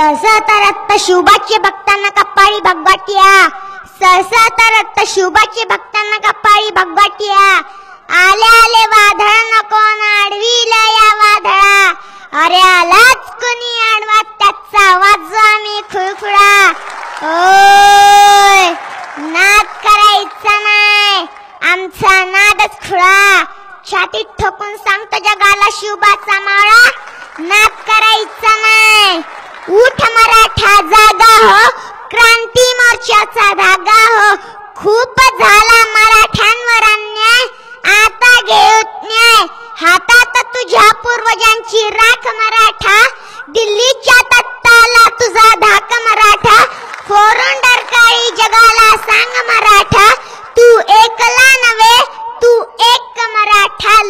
सहसा रक्त शुभाचे भक्तांना कपाळी भगवटिया, सहसा रक्त शुभाचे भक्तांना कपाळी भगवटिया. आले आले वादळ नको आडवीला या वादळा, अरे आलाच कोणी आडवा त्याचा आवाज आम्ही खुळखुळा. ओय नाद करायचा नाही, आमचा नादच खुळा. छातीत ठोकून सांगतो जगाला शुभाचा माळा, नाद करायचा नाही. उठ मराठा जागा हो, क्रांती मोर्चाचा धागा हो. खूप झाला मराठ्यांवर अन्याय, आता घेऊत न्याय. हातात तुझ्या पूर्वजांची राख मराठा, दिल्लीच्या तख्ताला तुझा धाक मराठा. फोडून डरकाळी जगाला सांग मराठा, तू एकला नव्हे तू एक मराठा.